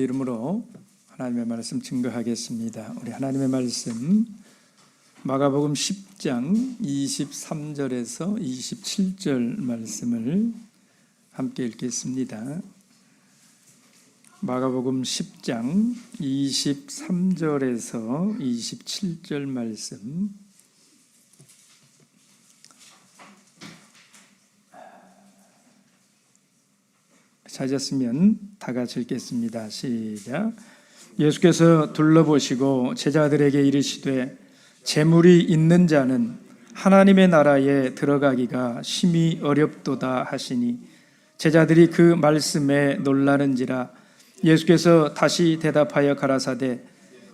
이름으로 하나님의 말씀 증거하겠습니다. 우리 하나님의 말씀 마가복음 10장 23절에서 27절 말씀을 함께 읽겠습니다. 마가복음 10장 23절에서 27절 말씀 찾았으면 다 같이 읽겠습니다. 시작. 예수께서 둘러보시고 제자들에게 이르시되 재물이 있는 자는 하나님의 나라에 들어가기가 심히 어렵도다 하시니 제자들이 그 말씀에 놀라는지라. 예수께서 다시 대답하여 가라사대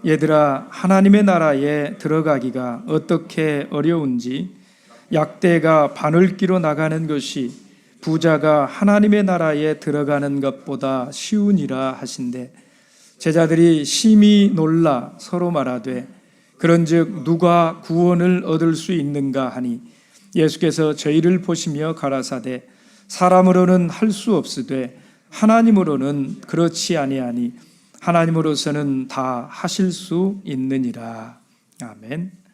얘들아, 하나님의 나라에 들어가기가 어떻게 어려운지 약대가 바늘기로 나가는 것이 부자가 하나님의 나라에 들어가는 것보다 쉬우니라 하신대. 제자들이 심히 놀라 서로 말하되 그런즉 누가 구원을 얻을 수 있는가 하니 예수께서 저희를 보시며 가라사대 사람으로는 할 수 없으되 하나님으로는 그렇지 아니하니 하나님으로서는 다 하실 수 있느니라. 아멘.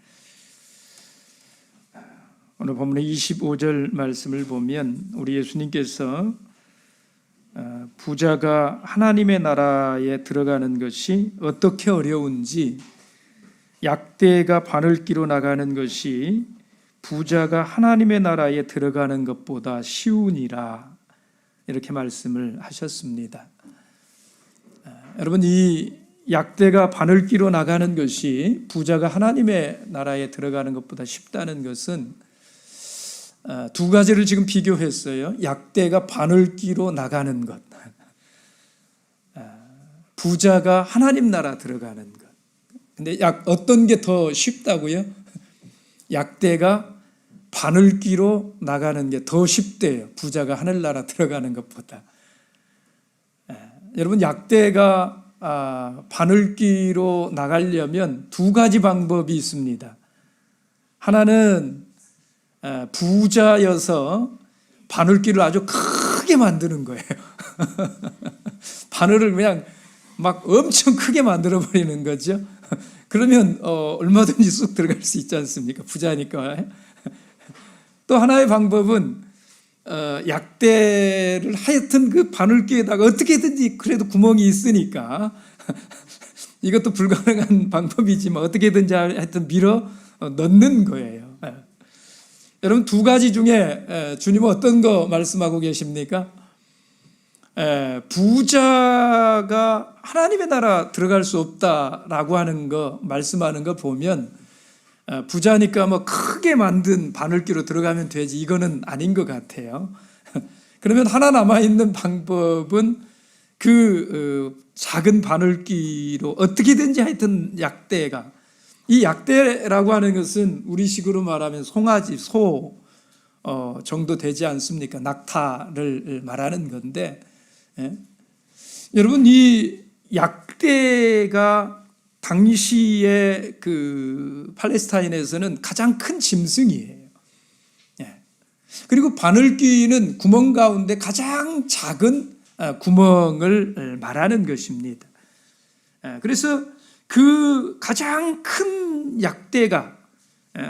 오늘 본문의 25절 말씀을 보면 우리 예수님께서 부자가 하나님의 나라에 들어가는 것이 어떻게 어려운지, 약대가 바늘기로 나가는 것이 부자가 하나님의 나라에 들어가는 것보다 쉬우니라, 이렇게 말씀을 하셨습니다. 여러분, 이 약대가 바늘기로 나가는 것이 부자가 하나님의 나라에 들어가는 것보다 쉽다는 것은 두 가지를 지금 비교했어요. 약대가 바늘기로 나가는 것, 부자가 하나님 나라 들어가는 것. 근데 어떤 게 더 쉽다고요? 약대가 바늘기로 나가는 게 더 쉽대요. 부자가 하늘나라 들어가는 것보다. 여러분, 약대가 바늘기로 나가려면 두 가지 방법이 있습니다. 하나는 부자여서 바늘기를 아주 크게 만드는 거예요. 바늘을 그냥 막 엄청 크게 만들어 버리는 거죠. 그러면 얼마든지 쑥 들어갈 수 있지 않습니까? 부자니까. 또 하나의 방법은 약대를 하여튼 그 바늘기에다가 어떻게든지 그래도 구멍이 있으니까 이것도 불가능한 방법이지만 어떻게든지 하여튼 밀어 넣는 거예요. 여러분, 두 가지 중에 주님은 어떤 거 말씀하고 계십니까? 부자가 하나님의 나라 들어갈 수 없다라고 하는 거, 말씀하는 거 보면 부자니까 뭐 크게 만든 바늘기로 들어가면 되지, 이거는 아닌 것 같아요. 그러면 하나 남아있는 방법은 그 작은 바늘기로 어떻게든지 하여튼 약대가, 이 약대라고 하는 것은 우리식으로 말하면 송아지, 소 정도 되지 않습니까? 낙타를 말하는 건데, 여러분, 이 약대가 당시에 그 팔레스타인에서는 가장 큰 짐승이에요. 그리고 바늘귀는 구멍 가운데 가장 작은 구멍을 말하는 것입니다. 그래서 그 가장 큰 약대가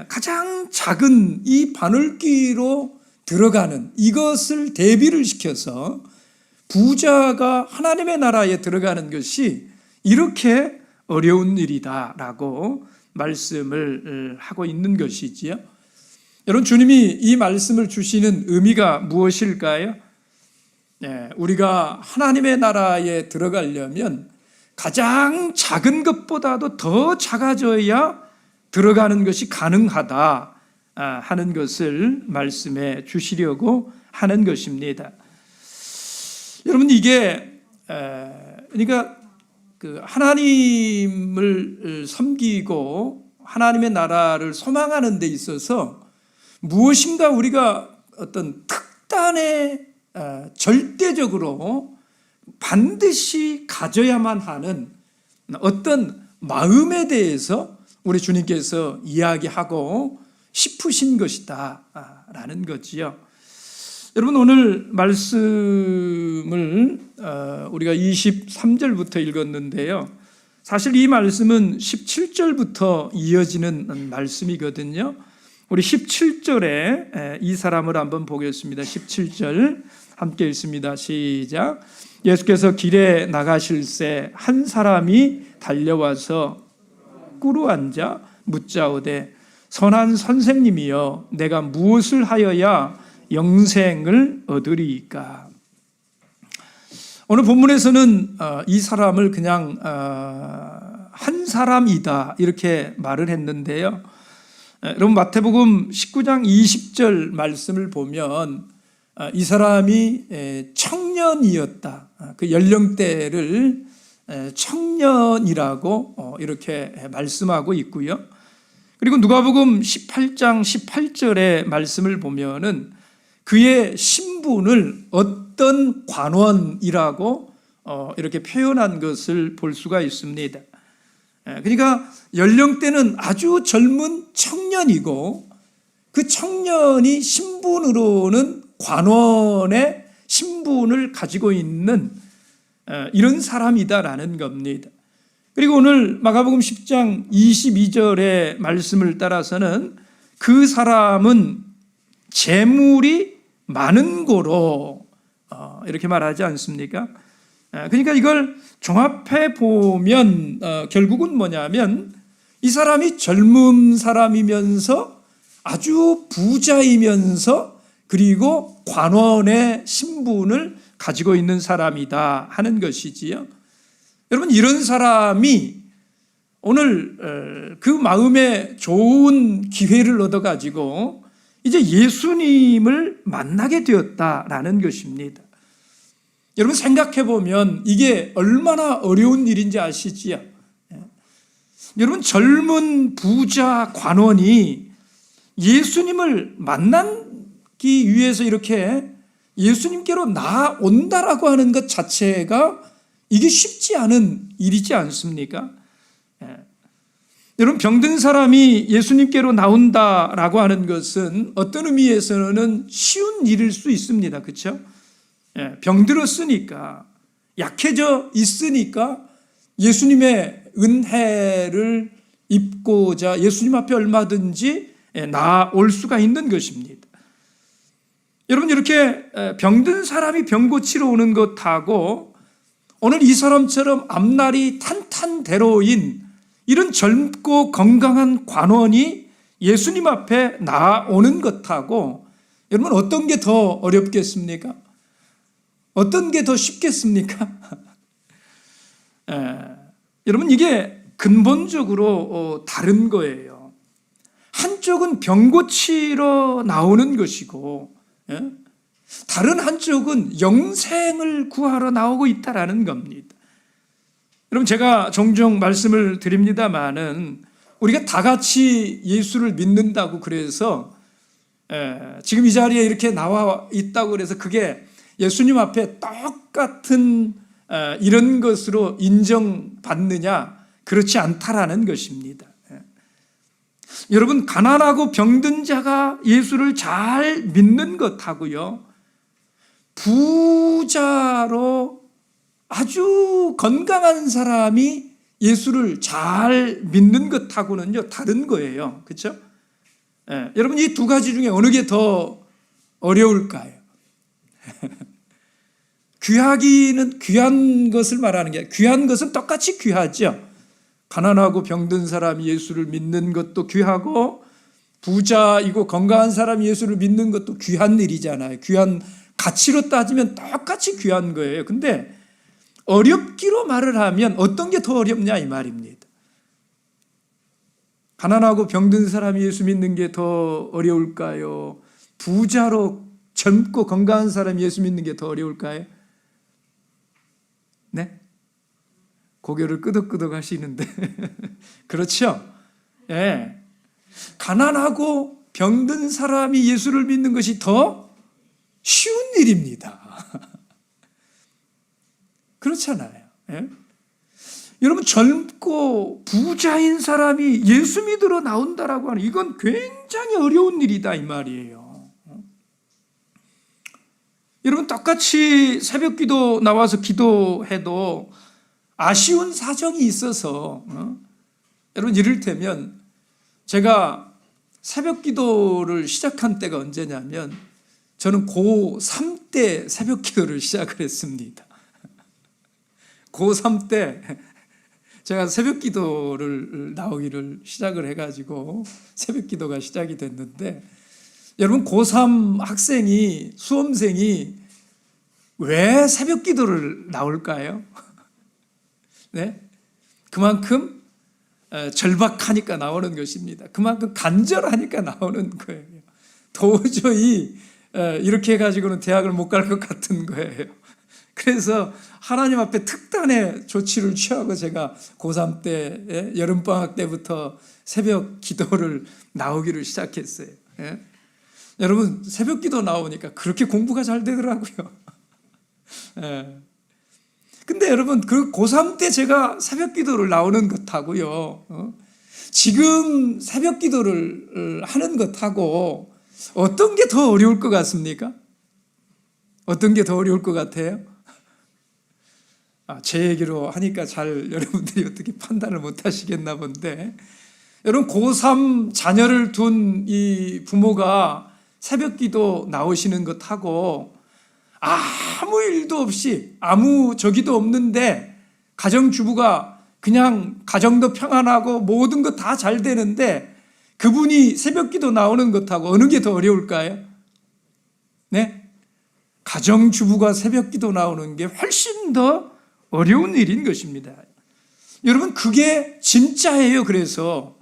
가장 작은 이 바늘귀로 들어가는, 이것을 대비를 시켜서 부자가 하나님의 나라에 들어가는 것이 이렇게 어려운 일이다라고 말씀을 하고 있는 것이지요. 여러분, 주님이 이 말씀을 주시는 의미가 무엇일까요? 우리가 하나님의 나라에 들어가려면 가장 작은 것보다도 더 작아져야 들어가는 것이 가능하다 하는 것을 말씀해 주시려고 하는 것입니다. 여러분, 이게 그러니까 그 하나님을 섬기고 하나님의 나라를 소망하는 데 있어서 무엇인가 우리가 어떤 특단의 절대적으로 반드시 가져야만 하는 어떤 마음에 대해서 우리 주님께서 이야기하고 싶으신 것이다 라는 거지요. 여러분 오늘 말씀을 우리가 23절부터 읽었는데요. 사실 이 말씀은 17절부터 이어지는 말씀이거든요. 우리 17절에 이 사람을 한번 보겠습니다. 17절 함께 읽습니다. 시작. 예수께서 길에 나가실새 한 사람이 달려와서 꿇어앉아 묻자오되 선한 선생님이여 내가 무엇을 하여야 영생을 얻으리이까. 오늘 본문에서는 이 사람을 그냥 한 사람이다 이렇게 말을 했는데요. 여러분 마태복음 19장 20절 말씀을 보면 이 사람이 청년이었다. 그 연령대를 청년이라고 이렇게 말씀하고 있고요. 그리고 누가복음 18장 18절의 말씀을 보면은 그의 신분을 어떤 관원이라고 이렇게 표현한 것을 볼 수가 있습니다. 그러니까 연령대는 아주 젊은 청년이고 그 청년이 신분으로는 관원의 신분을 가지고 있는 이런 사람이다라는 겁니다. 그리고 오늘 마가복음 10장 22절의 말씀을 따라서는 그 사람은 재물이 많은 고로 이렇게 말하지 않습니까? 그러니까 이걸 종합해 보면 결국은 뭐냐면 이 사람이 젊은 사람이면서 아주 부자이면서 그리고 관원의 신분을 가지고 있는 사람이다 하는 것이지요. 여러분 이런 사람이 오늘 그 마음에 좋은 기회를 얻어가지고 이제 예수님을 만나게 되었다라는 것입니다. 여러분 생각해 보면 이게 얼마나 어려운 일인지 아시지요? 여러분 젊은 부자 관원이 예수님을 만나기 위해서 이렇게 예수님께로 나온다라고 하는 것 자체가 이게 쉽지 않은 일이지 않습니까? 여러분 병든 사람이 예수님께로 나온다라고 하는 것은 어떤 의미에서는 쉬운 일일 수 있습니다. 그렇죠? 병들었으니까 약해져 있으니까 예수님의 은혜를 입고자 예수님 앞에 얼마든지 나올 수가 있는 것입니다. 여러분 이렇게 병든 사람이 병 고치러 오는 것하고 오늘 이 사람처럼 앞날이 탄탄대로인 이런 젊고 건강한 관원이 예수님 앞에 나오는 것하고 여러분 어떤 게 더 어렵겠습니까? 어떤 게 더 쉽겠습니까? 여러분 이게 근본적으로 다른 거예요. 한쪽은 병 고치러 나오는 것이고 다른 한쪽은 영생을 구하러 나오고 있다라는 겁니다. 여러분 제가 종종 말씀을 드립니다마는 우리가 다 같이 예수를 믿는다고 그래서 지금 이 자리에 이렇게 나와 있다고 그래서 그게 예수님 앞에 똑같은 이런 것으로 인정받느냐 그렇지 않다라는 것입니다. 여러분 가난하고 병든 자가 예수를 잘 믿는 것하고요 부자로 아주 건강한 사람이 예수를 잘 믿는 것하고는요 다른 거예요. 그렇죠? 여러분 이 두 가지 중에 어느 게 더 어려울까요? 귀하기는 귀한 것을 말하는 게 귀한 것은 똑같이 귀하죠. 가난하고 병든 사람이 예수를 믿는 것도 귀하고 부자이고 건강한 사람이 예수를 믿는 것도 귀한 일이잖아요. 귀한 가치로 따지면 똑같이 귀한 거예요. 근데 어렵기로 말을 하면 어떤 게 더 어렵냐 이 말입니다. 가난하고 병든 사람이 예수 믿는 게 더 어려울까요? 부자로 젊고 건강한 사람이 예수 믿는 게 더 어려울까요? 네? 고개를 끄덕끄덕 하시는데 그렇죠? 예. 가난하고 병든 사람이 예수를 믿는 것이 더 쉬운 일입니다. 그렇잖아요. 예? 여러분 젊고 부자인 사람이 예수 믿으러 나온다라고 하는 이건 굉장히 어려운 일이다 이 말이에요. 여러분 똑같이 새벽 기도 나와서 기도해도 아쉬운 사정이 있어서 여러분 이를테면 제가 새벽 기도를 시작한 때가 언제냐면 저는 고3 때 새벽 기도를 시작을 했습니다. 고3 때 제가 새벽 기도를 나오기를 시작을 해가지고 새벽 기도가 시작이 됐는데 여러분 고3 학생이 수험생이 왜 새벽 기도를 나올까요? 네? 그만큼 절박하니까 나오는 것입니다. 그만큼 간절하니까 나오는 거예요. 도저히 이렇게 해가지고는 대학을 못 갈 것 같은 거예요. 그래서 하나님 앞에 특단의 조치를 취하고 제가 고3 때 여름방학 때부터 새벽 기도를 나오기를 시작했어요. 여러분 새벽 기도 나오니까 그렇게 공부가 잘 되더라고요. 근데 여러분 그 고3 때 제가 새벽 기도를 나오는 것하고요, 지금 새벽 기도를 하는 것하고 어떤 게 더 어려울 것 같습니까? 어떤 게 더 어려울 것 같아요? 제 얘기로 하니까 잘 여러분들이 어떻게 판단을 못 하시겠나 본데, 여러분 고3 자녀를 둔 이 부모가 새벽 기도 나오시는 것하고 아무 일도 없이 아무 저기도 없는데 가정주부가 그냥 가정도 평안하고 모든 것 다 잘 되는데 그분이 새벽 기도 나오는 것하고 어느 게 더 어려울까요? 네? 가정주부가 새벽 기도 나오는 게 훨씬 더 어려운 일인 것입니다. 여러분 그게 진짜예요. 그래서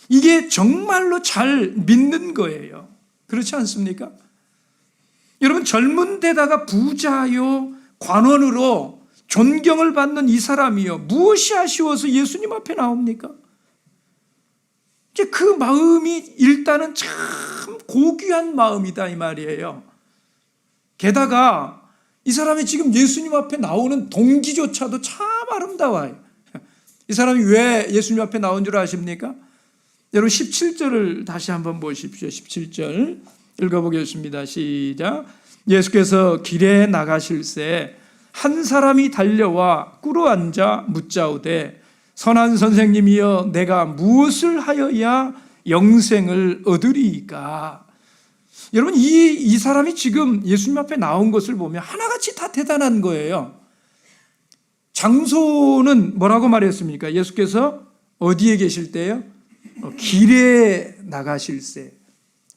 이게 정말로 잘 믿는 거예요. 그렇지 않습니까? 여러분 젊은 데다가 부자요 관원으로 존경을 받는 이 사람이요 무엇이 아쉬워서 예수님 앞에 나옵니까? 이제 그 마음이 일단은 참 고귀한 마음이다 이 말이에요. 게다가 이 사람이 지금 예수님 앞에 나오는 동기조차도 참 아름다워요. 이 사람이 왜 예수님 앞에 나온 줄 아십니까? 여러분 17절을 다시 한번 보십시오. 17절 읽어보겠습니다. 시작. 예수께서 길에 나가실새 한 사람이 달려와 꿇어 앉아 묻자오되 선한 선생님이여 내가 무엇을 하여야 영생을 얻으리이까? 여러분 이 사람이 지금 예수님 앞에 나온 것을 보면 하나같이 다 대단한 거예요. 장소는 뭐라고 말했습니까? 예수께서 어디에 계실 때요? 길에 나가실새.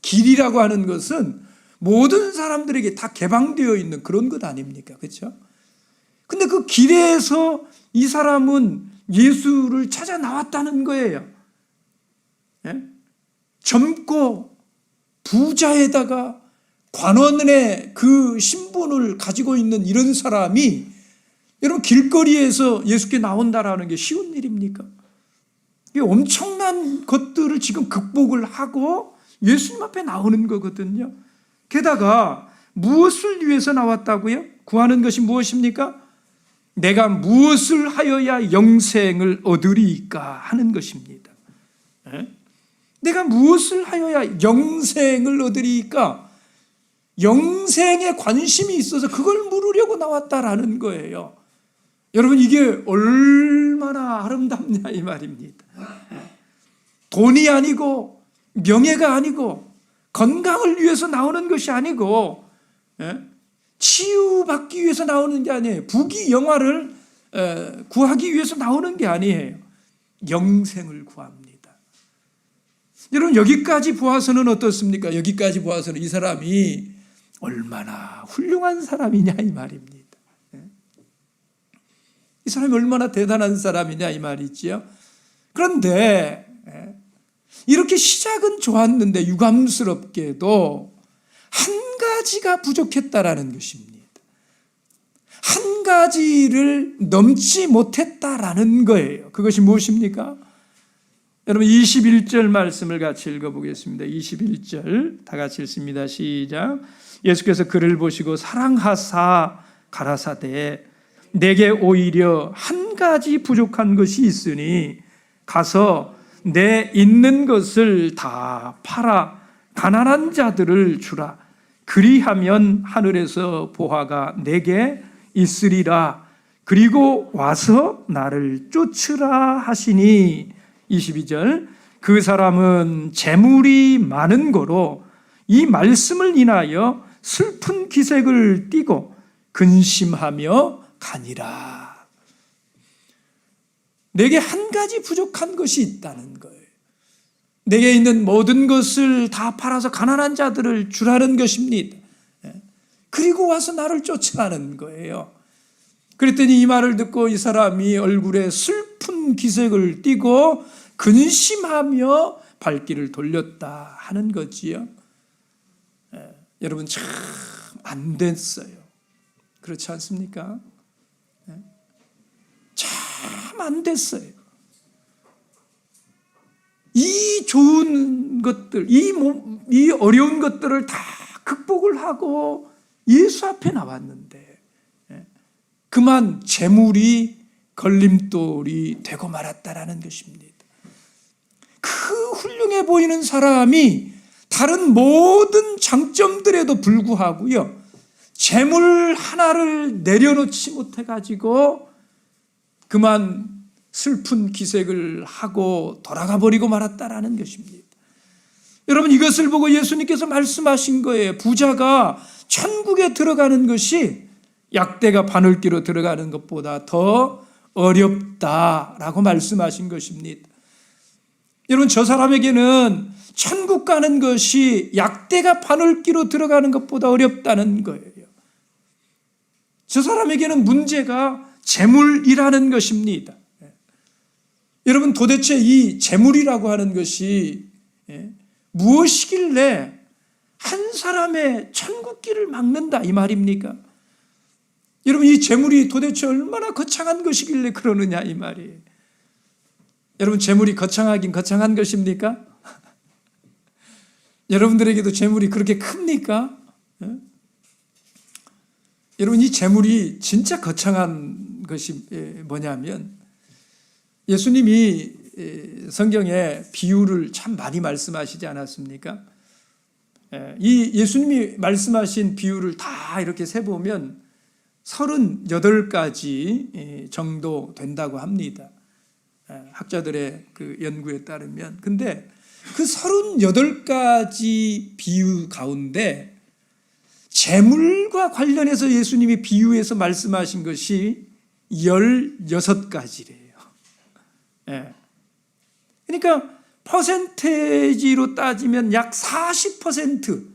길이라고 하는 것은 모든 사람들에게 다 개방되어 있는 그런 것 아닙니까? 그렇죠? 근데 그 길에서 이 사람은 예수를 찾아 나왔다는 거예요. 예? 젊고 부자에다가 관원의 그 신분을 가지고 있는 이런 사람이 여러분 길거리에서 예수께 나온다라는 게 쉬운 일입니까? 이게 엄청난 것들을 지금 극복을 하고 예수님 앞에 나오는 거거든요. 게다가 무엇을 위해서 나왔다고요? 구하는 것이 무엇입니까? 내가 무엇을 하여야 영생을 얻으리이까 하는 것입니다. 내가 무엇을 하여야 영생을 얻으리이까? 영생에 관심이 있어서 그걸 물으려고 나왔다라는 거예요. 여러분 이게 얼마나 아름답냐 이 말입니다. 돈이 아니고 명예가 아니고 건강을 위해서 나오는 것이 아니고 치유받기 위해서 나오는 게 아니에요. 부귀영화를 구하기 위해서 나오는 게 아니에요. 영생을 구합니다. 여러분 여기까지 보아서는 어떻습니까? 여기까지 보아서는 이 사람이 얼마나 훌륭한 사람이냐 이 말입니다. 이 사람이 얼마나 대단한 사람이냐 이 말이지요. 그런데 이렇게 시작은 좋았는데 유감스럽게도 한 가지가 부족했다라는 것입니다. 한 가지를 넘지 못했다라는 거예요. 그것이 무엇입니까? 여러분 21절 말씀을 같이 읽어보겠습니다. 21절 다 같이 읽습니다. 시작. 예수께서 그를 보시고 사랑하사 가라사대 내게 오히려 한 가지 부족한 것이 있으니 가서 내 있는 것을 다 팔아 가난한 자들을 주라. 그리하면 하늘에서 보화가 내게 있으리라. 그리고 와서 나를 쫓으라 하시니 22절 그 사람은 재물이 많은 거로 이 말씀을 인하여 슬픈 기색을 띠고 근심하며 가니라. 내게 한 가지 부족한 것이 있다는 거예요. 내게 있는 모든 것을 다 팔아서 가난한 자들을 주라는 것입니다. 그리고 와서 나를 쫓아가는 거예요. 그랬더니 이 말을 듣고 이 사람이 얼굴에 슬픈 기색을 띠고 근심하며 발길을 돌렸다 하는 거지요. 여러분 참 안 됐어요. 그렇지 않습니까? 참 안 됐어요. 이 좋은 것들, 이 어려운 것들을 다 극복을 하고 예수 앞에 나왔는데 그만 재물이 걸림돌이 되고 말았다라는 것입니다. 그 훌륭해 보이는 사람이 다른 모든 장점들에도 불구하고요, 재물 하나를 내려놓지 못해가지고 그만 슬픈 기색을 하고 돌아가 버리고 말았다라는 것입니다. 여러분 이것을 보고 예수님께서 말씀하신 거예요. 부자가 천국에 들어가는 것이 약대가 바늘기로 들어가는 것보다 더 어렵다라고 말씀하신 것입니다. 여러분 저 사람에게는 천국 가는 것이 약대가 바늘기로 들어가는 것보다 어렵다는 거예요. 저 사람에게는 문제가 재물이라는 것입니다. 여러분 도대체 이 재물이라고 하는 것이 무엇이길래 한 사람의 천국길을 막는다 이 말입니까? 여러분 이 재물이 도대체 얼마나 거창한 것이길래 그러느냐 이 말이에요. 여러분 재물이 거창하긴 거창한 것입니까? 여러분들에게도 재물이 그렇게 큽니까? 여러분 이 재물이 진짜 거창한 것이 뭐냐면 예수님이 성경에 비유를 참 많이 말씀하시지 않았습니까? 이 예수님이 말씀하신 비유를 다 이렇게 세보면 38가지 정도 된다고 합니다. 학자들의 그 연구에 따르면. 근데 그 38가지 비유 가운데 재물과 관련해서 예수님이 비유해서 말씀하신 것이 16가지래요. 그러니까 퍼센테이지로 따지면 약 40%,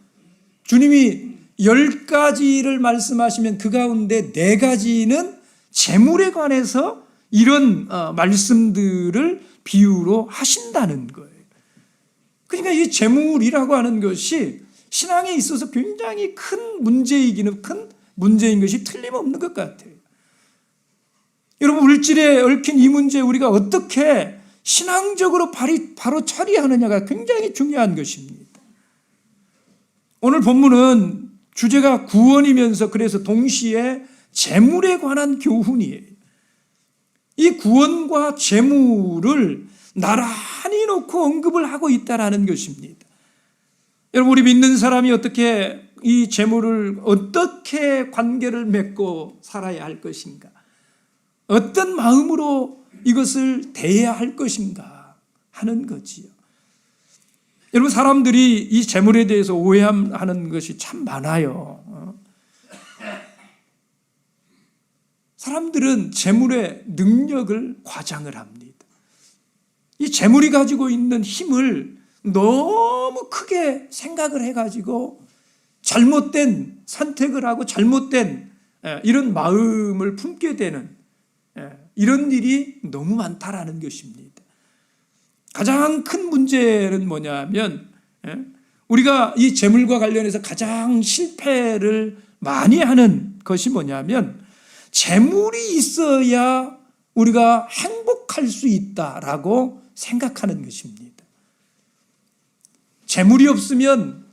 주님이 10가지를 말씀하시면 그 가운데 4가지는 재물에 관해서 이런 말씀들을 비유로 하신다는 거예요. 그러니까 이 재물이라고 하는 것이 신앙에 있어서 굉장히 큰 문제이기는 큰 문제인 것이 틀림없는 것 같아요. 여러분 물질에 얽힌 이 문제 우리가 어떻게 신앙적으로 바로 처리하느냐가 굉장히 중요한 것입니다. 오늘 본문은 주제가 구원이면서 그래서 동시에 재물에 관한 교훈이에요. 이 구원과 재물을 나란히 놓고 언급을 하고 있다는 것입니다. 여러분 우리 믿는 사람이 어떻게 이 재물을 어떻게 관계를 맺고 살아야 할 것인가, 어떤 마음으로 이것을 대해야 할 것인가 하는 거지요. 여러분 사람들이 이 재물에 대해서 오해하는 것이 참 많아요. 사람들은 재물의 능력을 과장을 합니다. 이 재물이 가지고 있는 힘을 너무 크게 생각을 해가지고 잘못된 선택을 하고 잘못된 이런 마음을 품게 되는 이런 일이 너무 많다라는 것입니다. 가장 큰 문제는 뭐냐면 우리가 이 재물과 관련해서 가장 실패를 많이 하는 것이 뭐냐면 재물이 있어야 우리가 행복할 수 있다라고 생각하는 것입니다. 재물이 없으면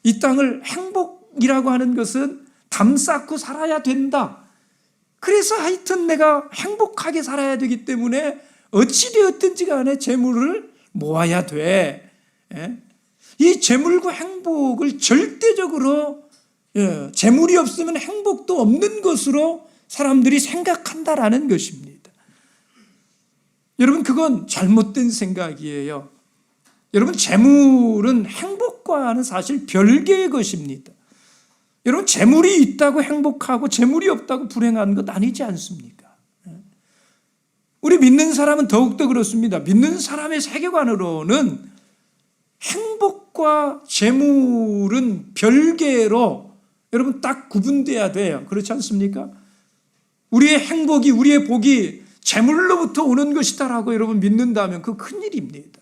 이 땅을 행복이라고 하는 것은 담 쌓고 살아야 된다. 그래서 하여튼 내가 행복하게 살아야 되기 때문에 어찌되었든지 간에 재물을 모아야 돼. 이 재물과 행복을 절대적으로 재물이 없으면 행복도 없는 것으로 사람들이 생각한다라는 것입니다. 여러분, 그건 잘못된 생각이에요. 여러분, 재물은 행복과는 사실 별개의 것입니다. 여러분, 재물이 있다고 행복하고 재물이 없다고 불행한 것 아니지 않습니까? 우리 믿는 사람은 더욱더 그렇습니다. 믿는 사람의 세계관으로는 행복과 재물은 별개로 여러분 딱 구분돼야 돼요. 그렇지 않습니까? 우리의 행복이, 우리의 복이 재물로부터 오는 것이다라고 여러분 믿는다면 그 큰일입니다.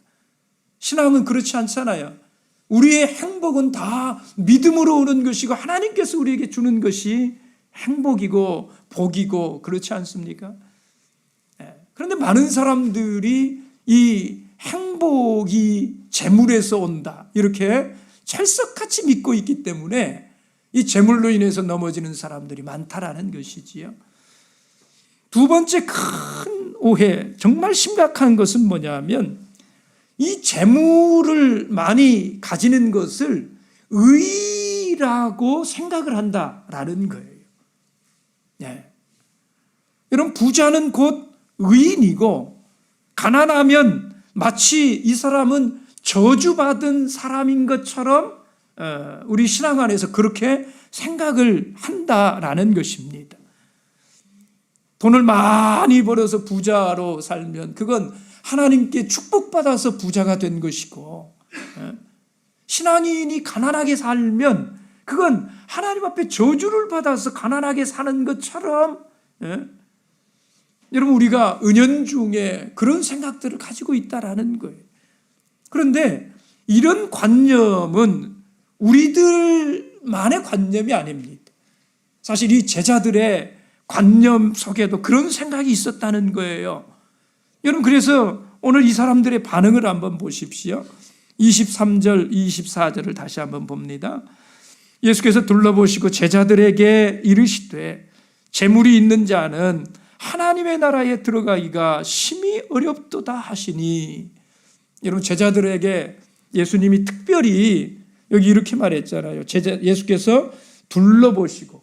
신앙은 그렇지 않잖아요. 우리의 행복은 다 믿음으로 오는 것이고 하나님께서 우리에게 주는 것이 행복이고 복이고 그렇지 않습니까? 그런데 많은 사람들이 이 행복이 재물에서 온다 이렇게 찰떡같이 믿고 있기 때문에 이 재물로 인해서 넘어지는 사람들이 많다라는 것이지요. 두 번째 큰 오해, 정말 심각한 것은 뭐냐면 이 재물을 많이 가지는 것을 의라고 생각을 한다라는 거예요. 여러분, 부자는 곧 의인이고 가난하면 마치 이 사람은 저주받은 사람인 것처럼 우리 신앙 안에서 그렇게 생각을 한다라는 것입니다. 돈을 많이 벌어서 부자로 살면 그건 하나님께 축복받아서 부자가 된 것이고, 신앙인이 가난하게 살면 그건 하나님 앞에 저주를 받아서 가난하게 사는 것처럼 여러분, 우리가 은연중에 그런 생각들을 가지고 있다라는 거예요. 그런데 이런 관념은 우리들만의 관념이 아닙니다. 사실 이 제자들의 관념 속에도 그런 생각이 있었다는 거예요. 여러분, 그래서 오늘 이 사람들의 반응을 한번 보십시오. 23절, 24절을 다시 한번 봅니다. 예수께서 둘러보시고 제자들에게 이르시되 재물이 있는 자는 하나님의 나라에 들어가기가 심히 어렵도다 하시니, 여러분, 제자들에게 예수님이 특별히 여기 이렇게 말했잖아요. 예수께서 둘러보시고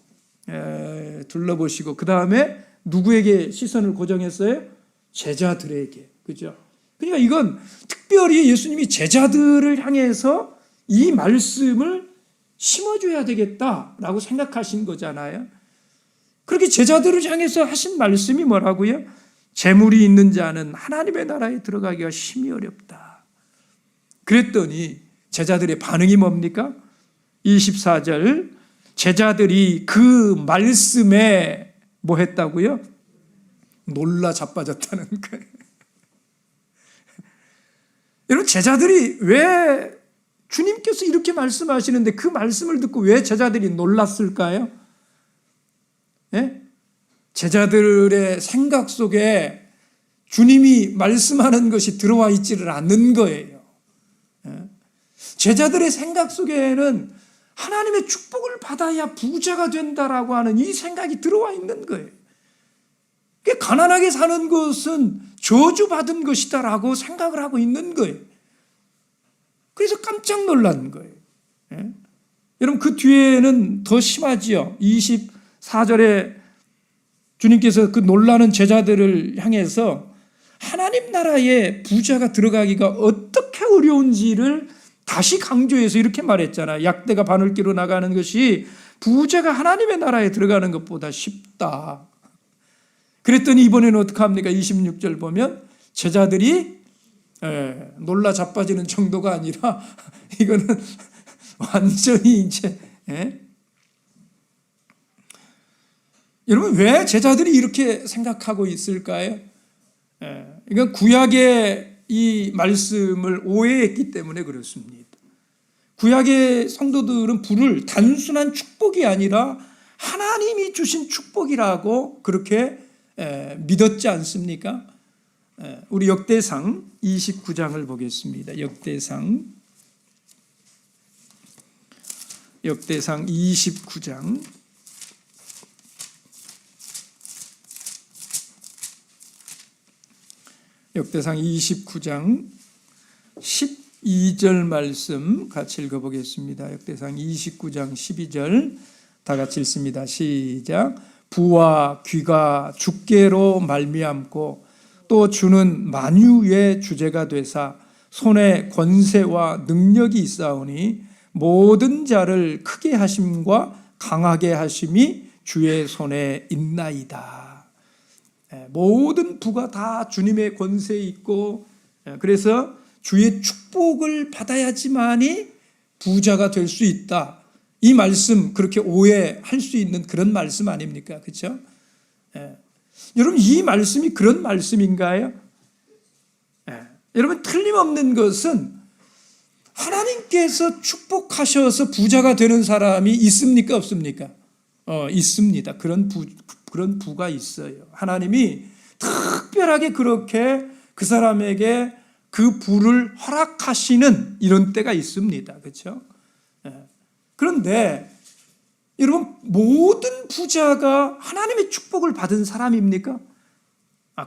그 다음에 누구에게 시선을 고정했어요? 제자들에게. 그죠? 그러니까 이건 특별히 예수님이 제자들을 향해서 이 말씀을 심어줘야 되겠다라고 생각하신 거잖아요. 그렇게 제자들을 향해서 하신 말씀이 뭐라고요? 재물이 있는 자는 하나님의 나라에 들어가기가 심히 어렵다. 그랬더니 제자들의 반응이 뭡니까? 24절, 제자들이 그 말씀에 뭐 했다고요? 놀라 자빠졌다는 거예요. 여러분, 제자들이 왜 주님께서 이렇게 말씀하시는데 그 말씀을 듣고 왜 제자들이 놀랐을까요? 제자들의 생각 속에 주님이 말씀하는 것이 들어와 있지를 않는 거예요. 제자들의 생각 속에는 하나님의 축복을 받아야 부자가 된다라고 하는 이 생각이 들어와 있는 거예요. 가난하게 사는 것은 저주받은 것이다라고 생각을 하고 있는 거예요. 그래서 깜짝 놀란 거예요. 여러분, 그 뒤에는 더 심하지요. 24절에 주님께서 그 놀라는 제자들을 향해서 하나님 나라에 부자가 들어가기가 어떻게 어려운지를 다시 강조해서 이렇게 말했잖아요. 약대가 바늘기로 나가는 것이 부자가 하나님의 나라에 들어가는 것보다 쉽다. 그랬더니 이번에는 어떻게 합니까? 26절 보면 제자들이 놀라 자빠지는 정도가 아니라 이거는 완전히 이제 여러분, 왜 제자들이 이렇게 생각하고 있을까요? 이건 구약의 이 말씀을 오해했기 때문에 그렇습니다. 구약의 성도들은 불을 단순한 축복이 아니라 하나님이 주신 축복이라고 그렇게 믿었지 않습니까? 우리 역대상 29장을 보겠습니다. 역대상 29장 역대상 29장 12절 말씀 같이 읽어보겠습니다. 역대상 29장 12절 다 같이 읽습니다. 시작. 부와 귀가 주께로 말미암고 또 주는 만유의 주제가 되사 손에 권세와 능력이 있사오니 모든 자를 크게 하심과 강하게 하심이 주의 손에 있나이다. 모든 부가 다 주님의 권세에 있고, 그래서 주의 축복을 받아야지만이 부자가 될 수 있다. 이 말씀 그렇게 오해할 수 있는 그런 말씀 아닙니까? 그렇죠? 여러분, 이 말씀이 그런 말씀인가요? 여러분, 틀림없는 것은 하나님께서 축복하셔서 부자가 되는 사람이 있습니까? 없습니까? 있습니다. 그런 부가 있어요. 하나님이 특별하게 그렇게 그 사람에게 그 부를 허락하시는 이런 때가 있습니다. 그렇죠? 그런데 여러분, 모든 부자가 하나님의 축복을 받은 사람입니까?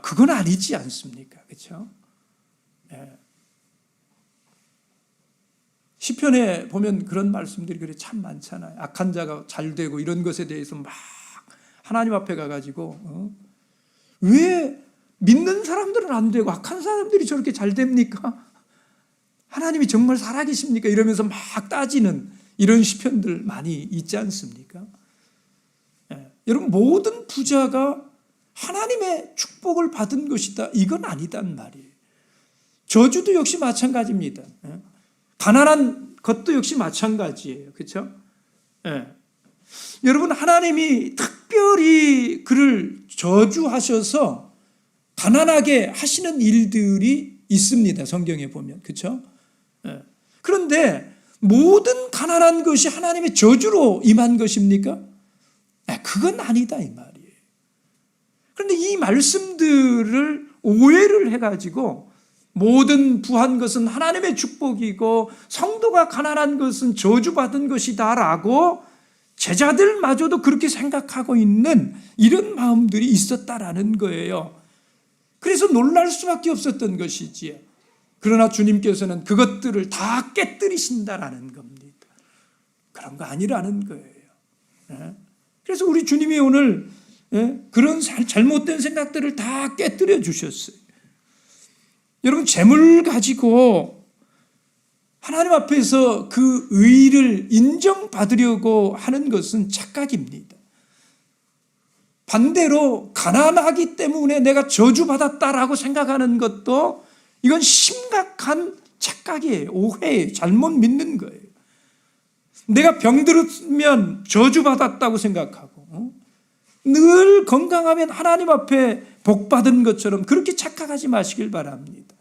그건 아니지 않습니까? 그렇죠? 시편에 보면 그런 말씀들이 그래 참 많잖아요. 악한 자가 잘 되고 이런 것에 대해서 막 하나님 앞에 가가지고 왜 믿는 사람들은 안 되고 악한 사람들이 저렇게 잘 됩니까? 하나님이 정말 살아계십니까? 이러면서 막 따지는 이런 시편들 많이 있지 않습니까? 여러분, 모든 부자가 하나님의 축복을 받은 것이다, 이건 아니단 말이에요. 저주도 역시 마찬가지입니다. 가난한 것도 역시 마찬가지예요. 그렇죠? 여러분, 하나님이 특별히 그를 저주하셔서 가난하게 하시는 일들이 있습니다. 성경에 보면. 그렇죠? 그런데 모든 가난한 것이 하나님의 저주로 임한 것입니까? 그건 아니다 이 말이에요. 그런데 이 말씀들을 오해를 해가지고 모든 부한 것은 하나님의 축복이고 성도가 가난한 것은 저주받은 것이다라고 제자들마저도 그렇게 생각하고 있는 이런 마음들이 있었다라는 거예요. 그래서 놀랄 수밖에 없었던 것이지요. 그러나 주님께서는 그것들을 다 깨뜨리신다라는 겁니다. 그런 거 아니라는 거예요. 그래서 우리 주님이 오늘 그런 잘못된 생각들을 다 깨뜨려 주셨어요. 여러분, 재물 가지고 하나님 앞에서 그 의를 인정받으려고 하는 것은 착각입니다. 반대로 가난하기 때문에 내가 저주받았다라고 생각하는 것도 이건 심각한 착각이에요. 오해예요. 잘못 믿는 거예요. 내가 병들었으면 저주받았다고 생각하고 늘 건강하면 하나님 앞에 복받은 것처럼 그렇게 착각하지 마시길 바랍니다.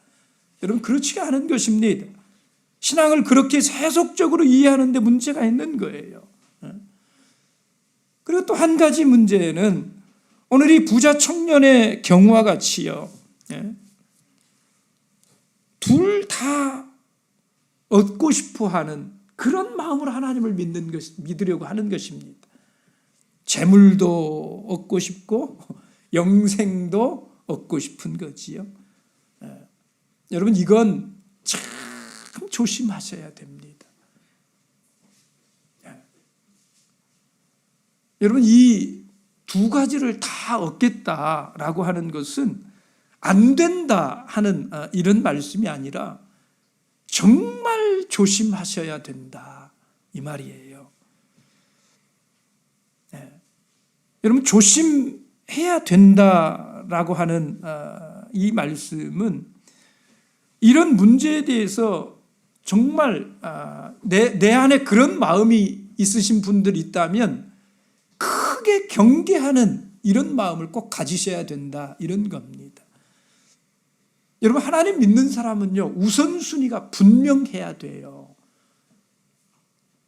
여러분, 그렇지가 않은 것입니다. 신앙을 그렇게 세속적으로 이해하는 데 문제가 있는 거예요. 그리고 또 한 가지 문제는 오늘 이 부자 청년의 경우와 같이요, 둘 다 얻고 싶어 하는 그런 마음으로 하나님을 믿으려고 하는 것입니다. 재물도 얻고 싶고 영생도 얻고 싶은 거지요. 여러분, 이건 참 조심하셔야 됩니다. 여러분, 이 두 가지를 다 얻겠다라고 하는 것은 안 된다 하는 이런 말씀이 아니라 정말 조심하셔야 된다 이 말이에요. 여러분, 조심해야 된다라고 하는 이 말씀은 이런 문제에 대해서 정말 내 안에 그런 마음이 있으신 분들이 있다면 크게 경계하는 이런 마음을 꼭 가지셔야 된다 이런 겁니다. 여러분, 하나님 믿는 사람은요, 우선순위가 분명해야 돼요.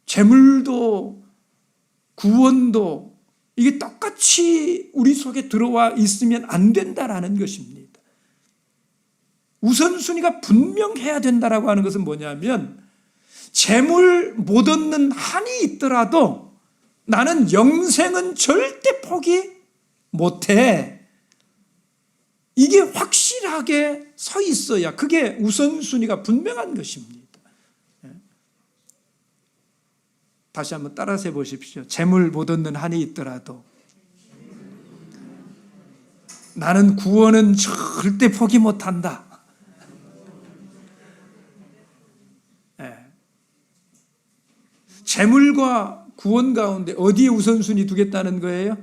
재물도 구원도 이게 똑같이 우리 속에 들어와 있으면 안 된다라는 것입니다. 우선순위가 분명해야 된다라고 하는 것은 뭐냐면 재물 못 얻는 한이 있더라도 나는 영생은 절대 포기 못해. 이게 확실하게 서 있어야 그게 우선순위가 분명한 것입니다. 다시 한번 따라서 해보십시오. 재물 못 얻는 한이 있더라도 나는 구원은 절대 포기 못한다. 재물과 구원 가운데 어디에 우선순위 두겠다는 거예요?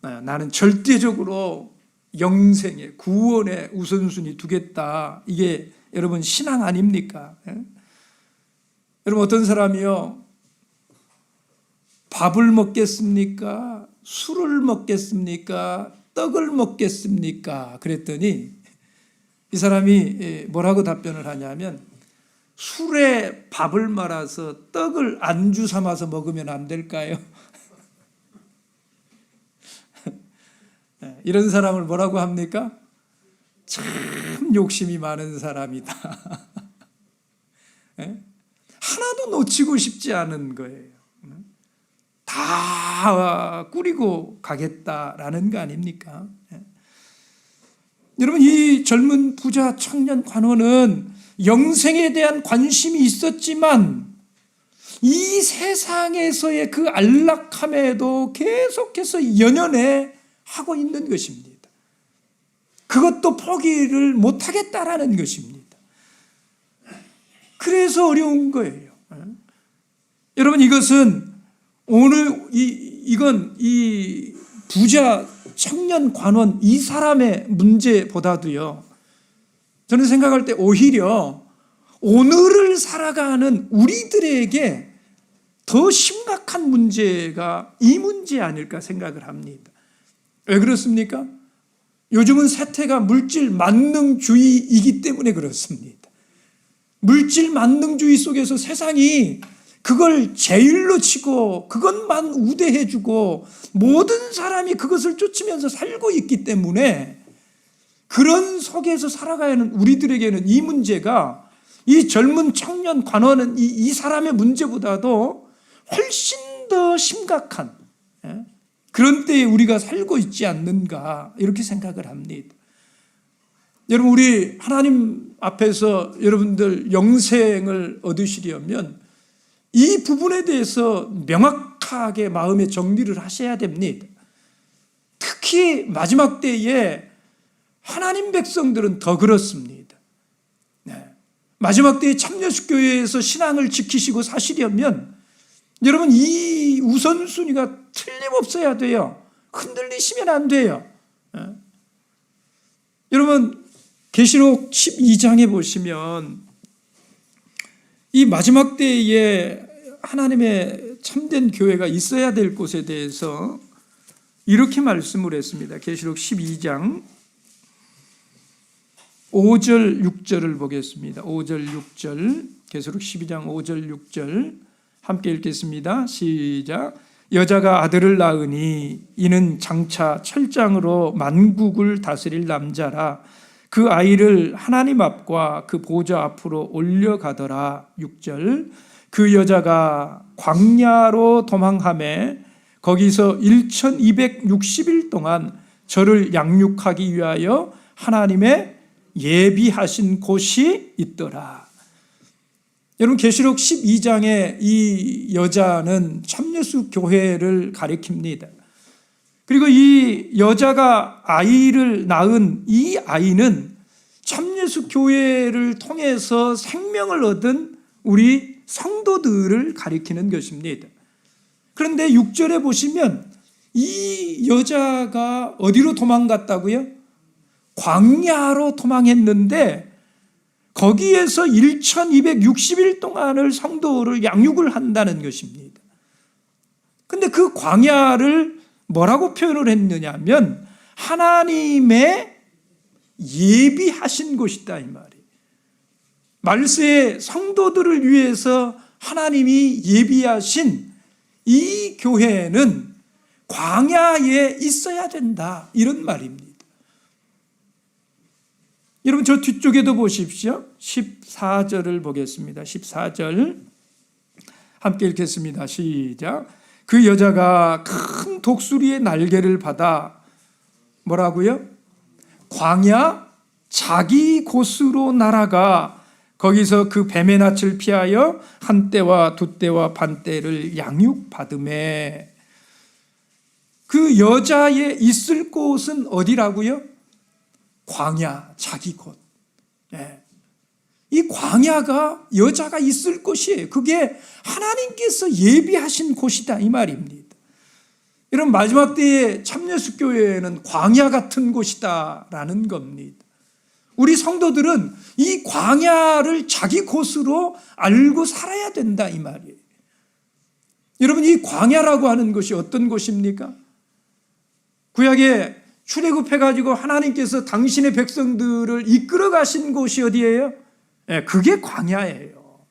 나는 절대적으로 영생에 구원에 우선순위 두겠다. 이게 여러분 신앙 아닙니까? 여러분 어떤 사람이요 밥을 먹겠습니까? 술을 먹겠습니까? 떡을 먹겠습니까? 그랬더니 이 사람이 뭐라고 답변을 하냐면 술에 밥을 말아서 떡을 안주 삼아서 먹으면 안 될까요? 이런 사람을 뭐라고 합니까? 참 욕심이 많은 사람이다. 하나도 놓치고 싶지 않은 거예요. 다 꾸리고 가겠다라는 거 아닙니까? 여러분 이 젊은 부자 청년 관원은 영생에 대한 관심이 있었지만 이 세상에서의 그 안락함에도 계속해서 연연해 하고 있는 것입니다. 그것도 포기를 못하겠다라는 것입니다. 그래서 어려운 거예요. 여러분 이것은 오늘 이건 이 부자 청년 관원 이 사람의 문제보다도요. 저는 생각할 때 오히려 오늘을 살아가는 우리들에게 더 심각한 문제가 이 문제 아닐까 생각을 합니다. 왜 그렇습니까? 요즘은 세태가 물질 만능주의이기 때문에 그렇습니다. 물질 만능주의 속에서 세상이 그걸 제일로 치고 그것만 우대해주고 모든 사람이 그것을 쫓으면서 살고 있기 때문에 그런 속에서 살아가야 하는 우리들에게는 이 문제가 이 젊은 청년 관원은 이 사람의 문제보다도 훨씬 더 심각한 그런 때에 우리가 살고 있지 않는가 이렇게 생각을 합니다. 여러분 우리 하나님 앞에서 여러분들 영생을 얻으시려면 이 부분에 대해서 명확하게 마음의 정리를 하셔야 됩니다. 특히 마지막 때에 하나님 백성들은 더 그렇습니다. 마지막 때에 참여교회에서 신앙을 지키시고 사시려면 여러분 이 우선순위가 틀림없어야 돼요. 흔들리시면 안 돼요. 여러분 계시록 12장에 보시면 이 마지막 때에 하나님의 참된 교회가 있어야 될 곳에 대해서 이렇게 말씀을 했습니다. 계시록 12장 5절 6절을 보겠습니다. 5절 6절 계시록 12장 5절 6절 함께 읽겠습니다. 시작. 여자가 아들을 낳으니 이는 장차 철장으로 만국을 다스릴 남자라. 그 아이를 하나님 앞과 그 보좌 앞으로 올려가더라. 6절. 그 여자가 광야로 도망하매 거기서 1260일 동안 저를 양육하기 위하여 하나님의 예비하신 곳이 있더라. 여러분 계시록 12장의 이 여자는 참예수 교회를 가리킵니다. 그리고 이 여자가 아이를 낳은 이 아이는 참예수 교회를 통해서 생명을 얻은 우리 성도들을 가리키는 것입니다. 그런데 6절에 보시면 이 여자가 어디로 도망갔다고요? 광야로 도망했는데 거기에서 1260일 동안을 성도를 양육을 한다는 것입니다. 그런데 그 광야를 뭐라고 표현을 했느냐면 하나님의 예비하신 곳이다 이 말이에요. 말세의 성도들을 위해서 하나님이 예비하신 이 교회는 광야에 있어야 된다 이런 말입니다. 여러분 저 뒤쪽에도 보십시오. 14절을 보겠습니다. 14절 함께 읽겠습니다. 시작. 그 여자가 큰 독수리의 날개를 받아 뭐라고요? 광야 자기 곳으로 날아가 거기서 그 뱀의 낯을 피하여 한 때와 두 때와 반 때를 양육받음에 그 여자의 있을 곳은 어디라고요? 광야, 자기 곳. 예. 이 광야가 여자가 있을 곳이에요. 그게 하나님께서 예비하신 곳이다 이 말입니다. 이런 마지막 때의 참여숙교회는 광야 같은 곳이다라는 겁니다. 우리 성도들은 이 광야를 자기 곳으로 알고 살아야 된다 이 말이에요. 여러분, 이 광야라고 하는 것이 어떤 곳입니까? 구약에 출애굽해가지고 하나님께서 당신의 백성들을 이끌어 가신 곳이 어디예요? 네, 그게 광야예요.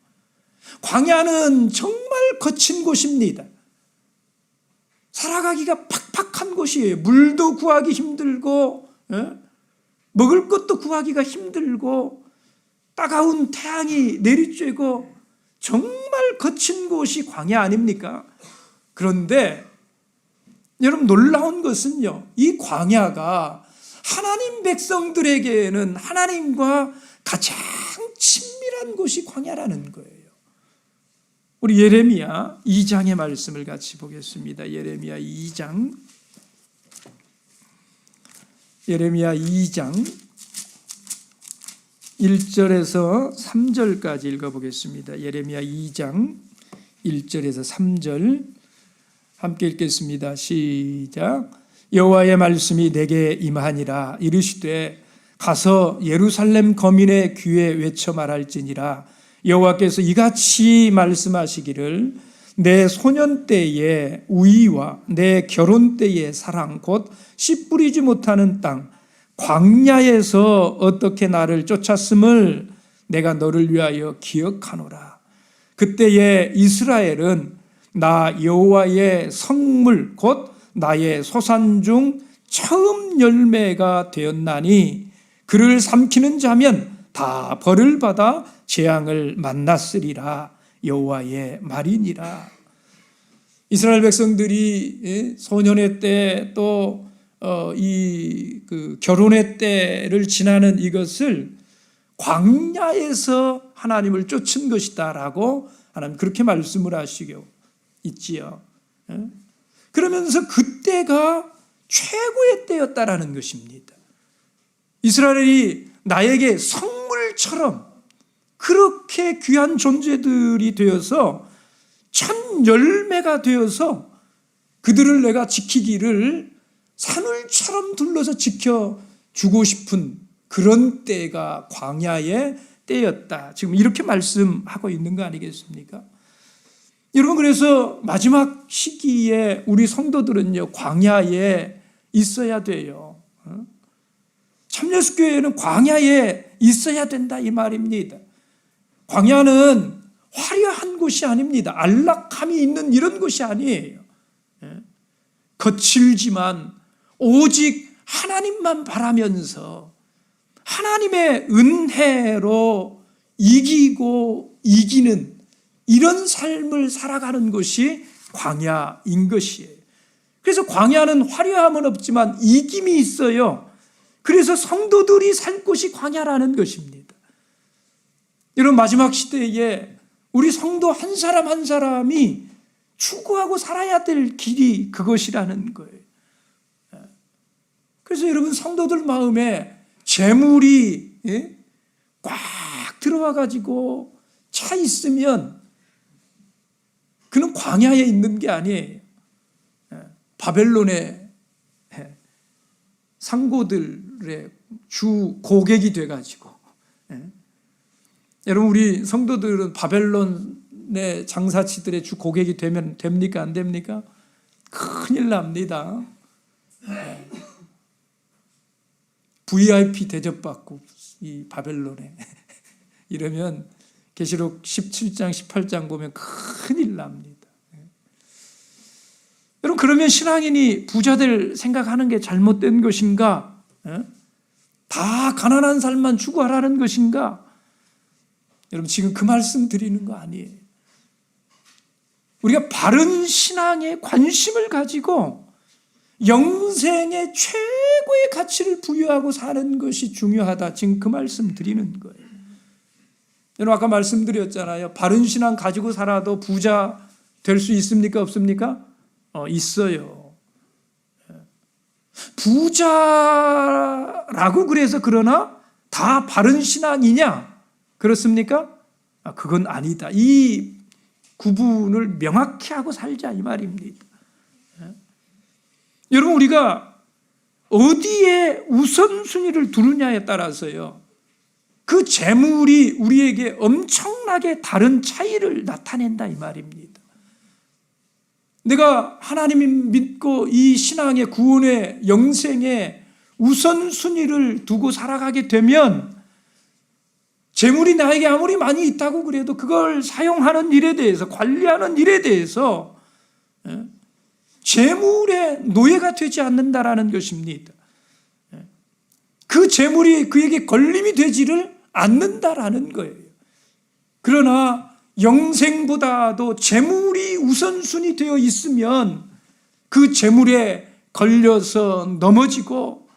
광야는 정말 거친 곳입니다. 살아가기가 팍팍한 곳이에요. 물도 구하기 힘들고, 먹을 것도 구하기가 힘들고, 따가운 태양이 내리쬐고, 정말 거친 곳이 광야 아닙니까? 그런데 여러분, 놀라운 것은요, 이 광야가 하나님 백성들에게는 하나님과 가장 친밀한 곳이 광야라는 거예요. 우리 예레미야 2장의 말씀을 같이 보겠습니다. 예레미야 2장 1절에서 3절까지 읽어보겠습니다. 예레미야 2장 1절에서 3절 함께 읽겠습니다. 시작. 여호와의 말씀이 내게 임하니라. 이르시되 가서 예루살렘 거민의 귀에 외쳐 말할지니라. 여호와께서 이같이 말씀하시기를 내 소년 때의 우위와 내 결혼 때의 사랑 곧 씨 뿌리지 못하는 땅 광야에서 어떻게 나를 쫓았음을 내가 너를 위하여 기억하노라. 그때에 이스라엘은 나 여호와의 성물 곧 나의 소산 중 처음 열매가 되었나니 그를 삼키는 자면 다 벌을 받아 재앙을 만났으리라. 여호와의 말이니라. 이스라엘 백성들이 소년의 때 또 결혼의 때를 지나는 이것을 광야에서 하나님을 쫓은 것이다라고 하나님 그렇게 말씀을 하시고 있지요. 그러면서 그때가 최고의 때였다라는 것입니다. 이스라엘이 나에게 성물처럼 그렇게 귀한 존재들이 되어서 첫 열매가 되어서 그들을 내가 지키기를 산울처럼 둘러서 지켜주고 싶은 그런 때가 광야의 때였다. 지금 이렇게 말씀하고 있는 거 아니겠습니까? 여러분, 그래서 마지막 시기에 우리 성도들은요, 광야에 있어야 돼요. 참여숙교회는 광야에 있어야 된다 이 말입니다. 광야는 화려한 곳이 아닙니다. 안락함이 있는 이런 곳이 아니에요. 거칠지만 오직 하나님만 바라면서 하나님의 은혜로 이기고 이기는 이런 삶을 살아가는 것이 광야인 것이에요. 그래서 광야는 화려함은 없지만 이김이 있어요. 그래서 성도들이 살 곳이 광야라는 것입니다. 이런 마지막 시대에 우리 성도 한 사람 한 사람이 추구하고 살아야 될 길이 그것이라는 거예요. 그래서 여러분, 성도들 마음에 재물이 꽉 들어와 가지고 차 있으면 그는 광야에 있는 게 아니에요. 바벨론의 상고들의 주 고객이 돼가지고, 여러분, 우리 성도들은 바벨론의 장사치들의 주 고객이 되면 됩니까? 안 됩니까? 큰일 납니다. VIP 대접받고 이 바벨론에 이러면 계시록 17장 18장 보면 큰일 납니다. 여러분, 그러면 신앙인이 부자될 생각하는 게 잘못된 것인가? 다 가난한 삶만 추구하라는 것인가? 여러분, 지금 그 말씀 드리는 거 아니에요. 우리가 바른 신앙에 관심을 가지고 영생의 최고의 가치를 부여하고 사는 것이 중요하다. 지금 그 말씀 드리는 거예요. 여러분 아까 말씀드렸잖아요. 바른 신앙 가지고 살아도 부자 될 수 있습니까? 없습니까? 있어요. 부자라고 그래서 그러나 다 바른 신앙이냐? 그렇습니까? 그건 아니다. 이 구분을 명확히 하고 살자 이 말입니다. 여러분 우리가 어디에 우선순위를 두느냐에 따라서요, 그 재물이 우리에게 엄청나게 다른 차이를 나타낸다 이 말입니다. 내가 하나님 믿고 이 신앙의 구원의 영생의 우선순위를 두고 살아가게 되면 재물이 나에게 아무리 많이 있다고 그래도 그걸 사용하는 일에 대해서, 관리하는 일에 대해서 재물의 노예가 되지 않는다라는 것입니다. 그 재물이 그에게 걸림이 되지를 않는다라는 거예요. 그러나 영생보다도 재물이 우선순위 되어 있으면 그 재물에 걸려서 넘어지고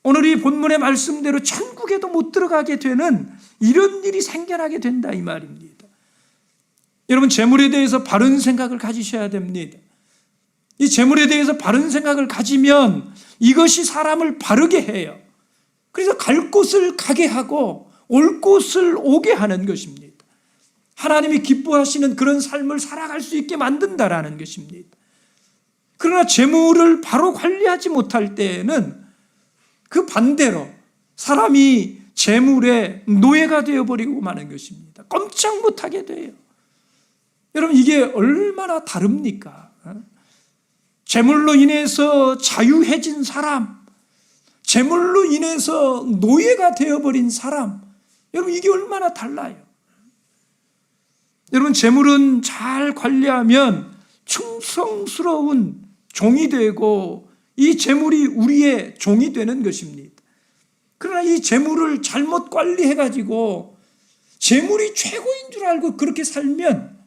오늘 이 본문의 말씀대로 천국에도 못 들어가게 되는 이런 일이 생겨나게 된다 이 말입니다. 여러분 재물에 대해서 바른 생각을 가지셔야 됩니다. 이 재물에 대해서 바른 생각을 가지면 이것이 사람을 바르게 해요. 그래서 갈 곳을 가게 하고 올 곳을 오게 하는 것입니다. 하나님이 기뻐하시는 그런 삶을 살아갈 수 있게 만든다라는 것입니다. 그러나 재물을 바로 관리하지 못할 때에는 그 반대로 사람이 재물의 노예가 되어버리고 마는 것입니다. 꼼짝 못하게 돼요. 여러분 이게 얼마나 다릅니까? 재물로 인해서 자유해진 사람, 재물로 인해서 노예가 되어버린 사람, 여러분 이게 얼마나 달라요. 여러분 재물은 잘 관리하면 충성스러운 종이 되고 이 재물이 우리의 종이 되는 것입니다. 그러나 이 재물을 잘못 관리해가지고 재물이 최고인 줄 알고 그렇게 살면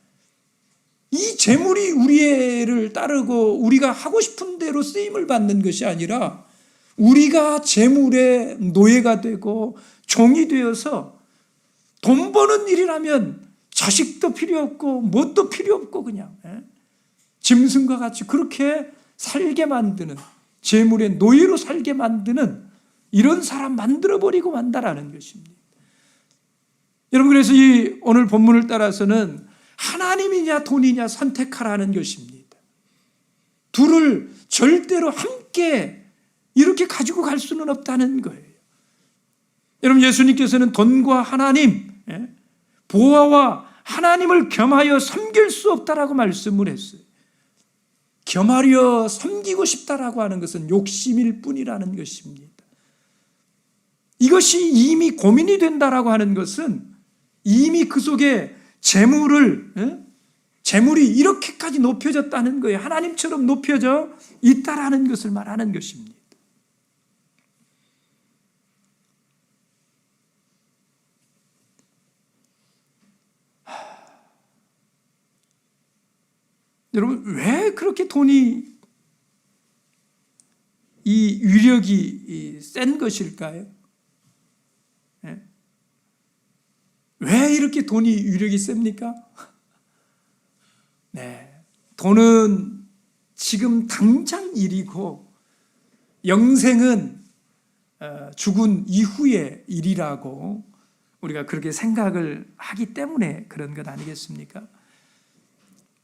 이 재물이 우리를 따르고 우리가 하고 싶은 대로 쓰임을 받는 것이 아니라 우리가 재물의 노예가 되고 종이 되어서 돈 버는 일이라면 자식도 필요 없고 뭣도 필요 없고 그냥 짐승과 같이 그렇게 살게 만드는, 재물의 노예로 살게 만드는 이런 사람 만들어버리고 만다라는 것입니다. 여러분 그래서 이 오늘 본문을 따라서는 하나님이냐 돈이냐 선택하라는 것입니다. 둘을 절대로 함께 이렇게 가지고 갈 수는 없다는 거예요. 여러분 예수님께서는 돈과 하나님, 보아와 하나님을 겸하여 섬길 수 없다라고 말씀을 했어요. 겸하려 섬기고 싶다라고 하는 것은 욕심일 뿐이라는 것입니다. 이것이 이미 고민이 된다라고 하는 것은 이미 그 속에 재물이 이렇게까지 높여졌다는 거예요. 하나님처럼 높여져 있다라는 것을 말하는 것입니다. 여러분 왜 그렇게 돈이 이 위력이 센 것일까요? 왜 이렇게 돈이 위력이 셉니까? 네, 돈은 지금 당장 일이고 영생은 죽은 이후의 일이라고 우리가 그렇게 생각을 하기 때문에 그런 것 아니겠습니까?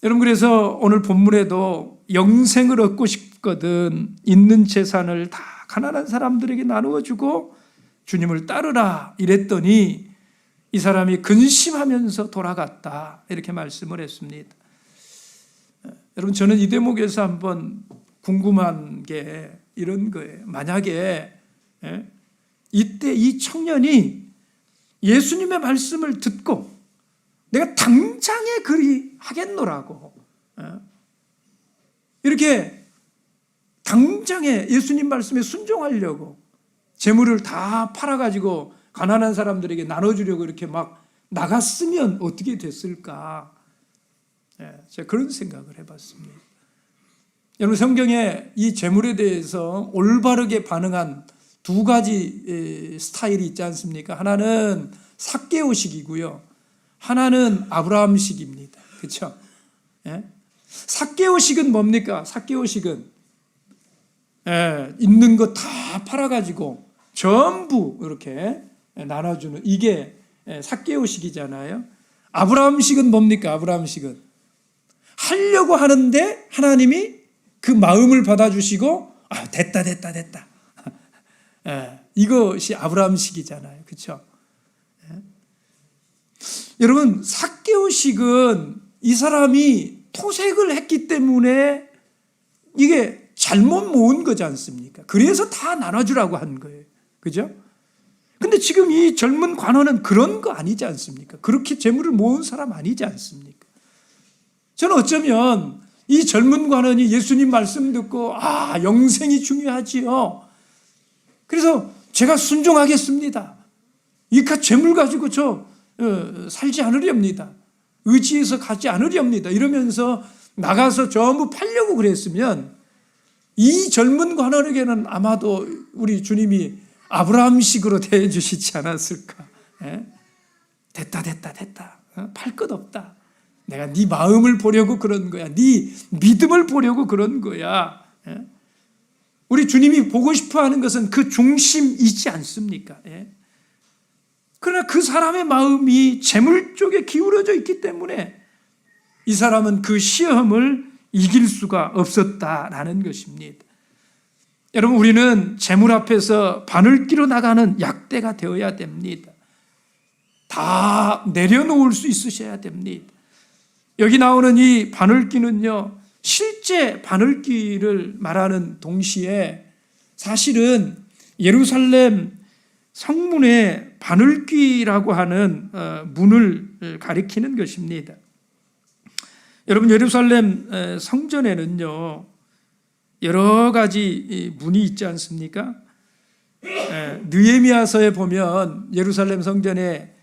여러분 그래서 오늘 본문에도 영생을 얻고 싶거든 있는 재산을 다 가난한 사람들에게 나누어 주고 주님을 따르라 이랬더니 이 사람이 근심하면서 돌아갔다 이렇게 말씀을 했습니다. 여러분 저는 이 대목에서 한번 궁금한 게 이런 거예요. 만약에 이때 이 청년이 예수님의 말씀을 듣고 내가 당장에 그리 하겠노라고 이렇게 당장에 예수님 말씀에 순종하려고 재물을 다 팔아가지고 가난한 사람들에게 나눠주려고 이렇게 막 나갔으면 어떻게 됐을까? 제가 그런 생각을 해봤습니다. 여러분 성경에 이 재물에 대해서 올바르게 반응한 두 가지 스타일이 있지 않습니까? 하나는 삭개오식이고요. 하나는 아브라함식입니다. 그렇죠? 예? 삭개오식은 뭡니까? 삭개오식은 있는 거 다 팔아가지고 전부 이렇게 나눠주는 이게 삭개오식이잖아요. 아브라함식은 뭡니까? 아브라함식은 하려고 하는데 하나님이 그 마음을 받아주시고 됐다. 이것이 아브라함식이잖아요. 그렇죠? 여러분, 삭개오식은 이 사람이 토색을 했기 때문에 이게 잘못 모은 거지 않습니까? 그래서 다 나눠주라고 한 거예요. 그죠? 근데 지금 이 젊은 관원은 그런 거 아니지 않습니까? 그렇게 재물을 모은 사람 아니지 않습니까? 저는 어쩌면 이 젊은 관원이 예수님 말씀 듣고 영생이 중요하지요. 그래서 제가 순종하겠습니다. 이깟 재물 가지고 살지 않으렵니다. 의지해서 가지 않으렵니다. 이러면서 나가서 전부 팔려고 그랬으면 이 젊은 관원에게는 아마도 우리 주님이 아브라함식으로 대해주시지 않았을까. 됐다. 팔 것 없다. 내가 네 마음을 보려고 그런 거야. 네 믿음을 보려고 그런 거야. 우리 주님이 보고 싶어하는 것은 그 중심이지 않습니까? 그러나 그 사람의 마음이 재물 쪽에 기울어져 있기 때문에 이 사람은 그 시험을 이길 수가 없었다라는 것입니다. 여러분, 우리는 재물 앞에서 바늘기로 나가는 약대가 되어야 됩니다. 다 내려놓을 수 있으셔야 됩니다. 여기 나오는 이 바늘기는요, 실제 바늘기를 말하는 동시에 사실은 예루살렘 성문의 바늘귀라고 하는 문을 가리키는 것입니다. 여러분, 예루살렘 성전에는요 여러 가지 문이 있지 않습니까? 느헤미야서에 보면 예루살렘 성전에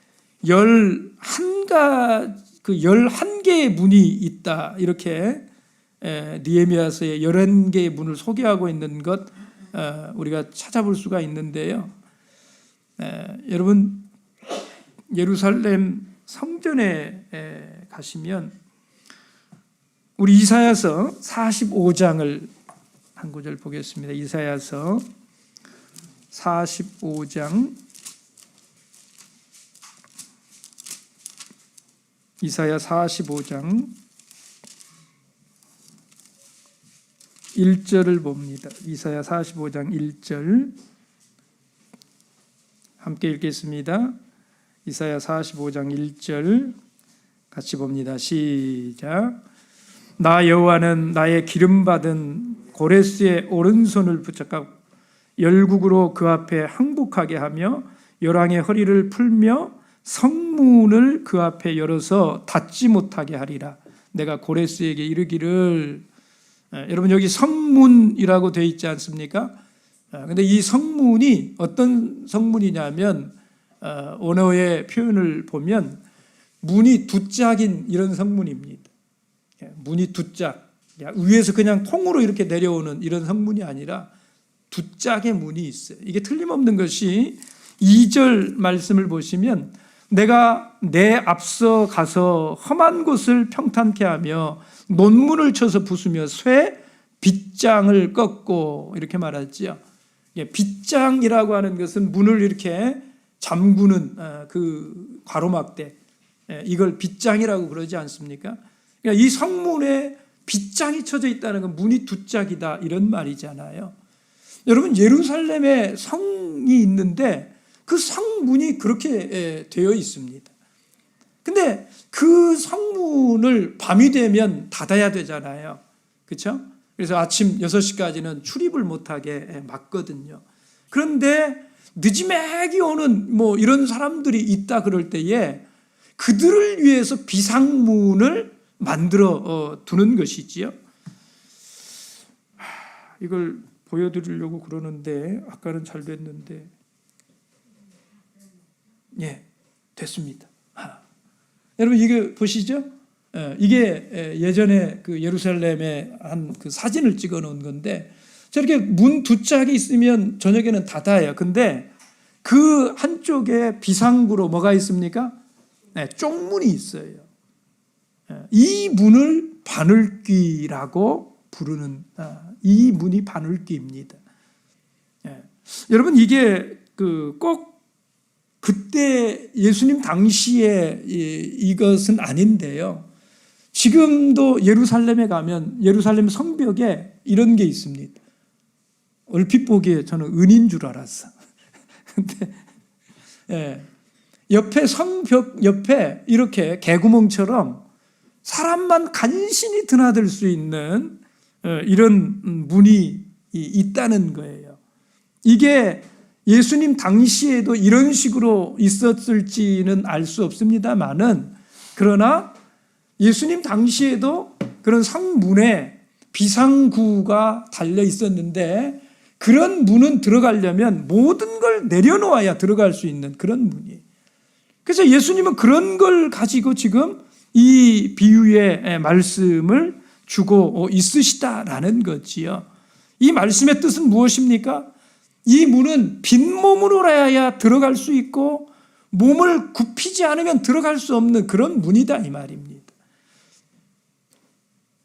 11개의 문이 있다, 이렇게 느헤미야서에 11개의 문을 소개하고 있는 것 우리가 찾아볼 수가 있는데요. 여러분, 예루살렘 성전에 가시면 우리 이사야서 45장을 한 구절 보겠습니다. 이사야서 45장, 이사야 45장 1절을 봅니다. 이사야 45장 1절 함께 읽겠습니다. 이사야 45장 1절 같이 봅니다. 시작. 나 여호와는 나의 기름받은 고레스의 오른손을 붙잡고 열국으로 그 앞에 항복하게 하며 열왕의 허리를 풀며 성문을 그 앞에 열어서 닫지 못하게 하리라. 내가 고레스에게 이르기를, 여러분 여기 성문이라고 되어 있지 않습니까? 근데 이 성문이 어떤 성문이냐면 원어의 표현을 보면 문이 두 짝인 이런 성문입니다. 문이 두 짝, 위에서 그냥 통으로 이렇게 내려오는 이런 성문이 아니라 두 짝의 문이 있어요. 이게 틀림없는 것이 2절 말씀을 보시면 내가 내 앞서 가서 험한 곳을 평탄케 하며 논문을 쳐서 부수며 쇠 빗장을 꺾고 이렇게 말하지요. 빗장이라고 하는 것은 문을 이렇게 잠그는 그 가로막대, 이걸 빗장이라고 그러지 않습니까? 그러니까 이 성문에 빗장이 쳐져 있다는 건 문이 두 짝이다, 이런 말이잖아요. 여러분, 예루살렘에 성이 있는데 그 성문이 그렇게 되어 있습니다. 근데 그 성문을 밤이 되면 닫아야 되잖아요. 그렇죠? 그래서 아침 6시까지는 출입을 못하게 막거든요. 그런데 늦지막이 오는 이런 사람들이 있다 그럴 때에 그들을 위해서 비상문을 만들어 두는 것이지요. 이걸 보여드리려고 그러는데 아까는 잘 됐는데, 됐습니다. 여러분 이게 보시죠? 이게 예전에 그 예루살렘에 한 그 사진을 찍어 놓은 건데, 저렇게 문 두 짝이 있으면 저녁에는 닫아요. 근데 그 한쪽에 비상구로 뭐가 있습니까? 쪽문이 있어요. 이 문을 바늘귀라고 부르는, 이 문이 바늘귀입니다. 여러분, 이게 꼭 그때 예수님 당시에 이것은 아닌데요. 지금도 예루살렘에 가면 예루살렘 성벽에 이런 게 있습니다. 얼핏 보기에 저는 은인 줄 알았어. 근데 옆에 성벽 옆에 이렇게 개구멍처럼 사람만 간신히 드나들 수 있는 이런 문이 있다는 거예요. 이게 예수님 당시에도 이런 식으로 있었을지는 알 수 없습니다만은, 그러나 예수님 당시에도 그런 성문에 비상구가 달려 있었는데, 그런 문은 들어가려면 모든 걸 내려놓아야 들어갈 수 있는 그런 문이에요. 그래서 예수님은 그런 걸 가지고 지금 이 비유의 말씀을 주고 있으시다라는 거지요. 이 말씀의 뜻은 무엇입니까? 이 문은 빈몸으로라야 들어갈 수 있고 몸을 굽히지 않으면 들어갈 수 없는 그런 문이다, 이 말입니다.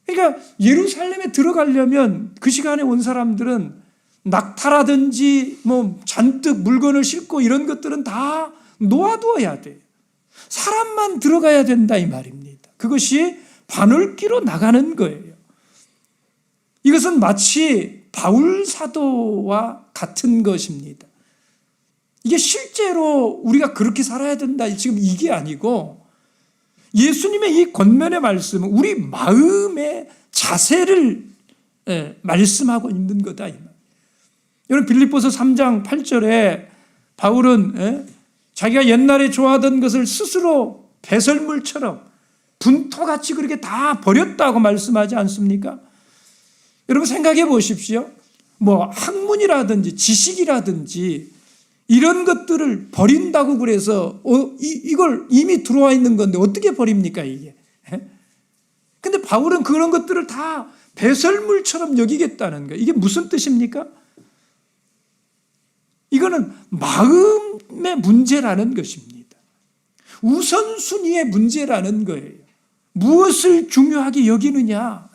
그러니까 예루살렘에 들어가려면 그 시간에 온 사람들은 낙타라든지 잔뜩 물건을 싣고 이런 것들은 다 놓아두어야 돼요. 사람만 들어가야 된다, 이 말입니다. 그것이 바늘귀로 나가는 거예요. 이것은 마치 바울 사도와 같은 것입니다. 이게 실제로 우리가 그렇게 살아야 된다, 지금 이게 아니고, 예수님의 이 권면의 말씀은 우리 마음의 자세를 말씀하고 있는 거다, 이 말. 여러분, 빌립보서 3장 8절에 바울은 자기가 옛날에 좋아하던 것을 스스로 배설물처럼 분토같이 그렇게 다 버렸다고 말씀하지 않습니까? 여러분, 생각해 보십시오. 학문이라든지 지식이라든지 이런 것들을 버린다고 그래서 이걸 이미 들어와 있는 건데 어떻게 버립니까, 이게? 근데 바울은 그런 것들을 다 배설물처럼 여기겠다는 거예요. 이게 무슨 뜻입니까? 이거는 마음의 문제라는 것입니다. 우선순위의 문제라는 거예요. 무엇을 중요하게 여기느냐?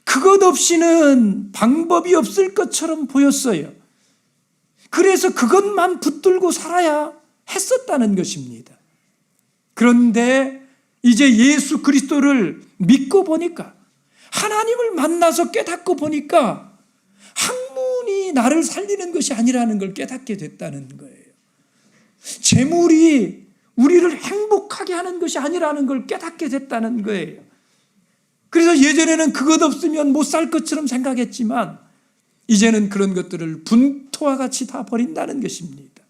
그것 없이는 방법이 없을 것처럼 보였어요. 그래서 그것만 붙들고 살아야 했었다는 것입니다. 그런데 이제 예수 그리스도를 믿고 보니까, 하나님을 만나서 깨닫고 보니까 학문이 나를 살리는 것이 아니라는 걸 깨닫게 됐다는 거예요. 재물이 우리를 행복하게 하는 것이 아니라는 걸 깨닫게 됐다는 거예요. 그래서 예전에는 그것 없으면 못 살 것처럼 생각했지만 이제는 그런 것들을 분토와 같이 다 버린다는 것입니다.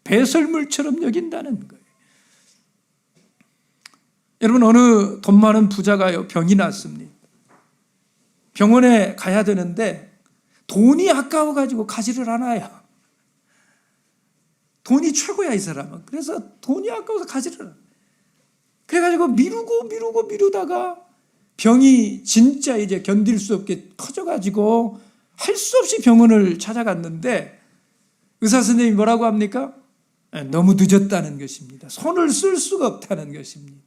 배설물처럼 여긴다는 거예요. 여러분, 어느 돈 많은 부자가요, 병이 났습니다. 병원에 가야 되는데 돈이 아까워가지고 가지를 않아요. 돈이 최고야, 이 사람은. 그래서 돈이 아까워서 가지를 않아요. 그래가지고 미루다가 병이 진짜 이제 견딜 수 없게 커져가지고 할 수 없이 병원을 찾아갔는데 의사 선생님이 뭐라고 합니까? 너무 늦었다는 것입니다. 손을 쓸 수가 없다는 것입니다.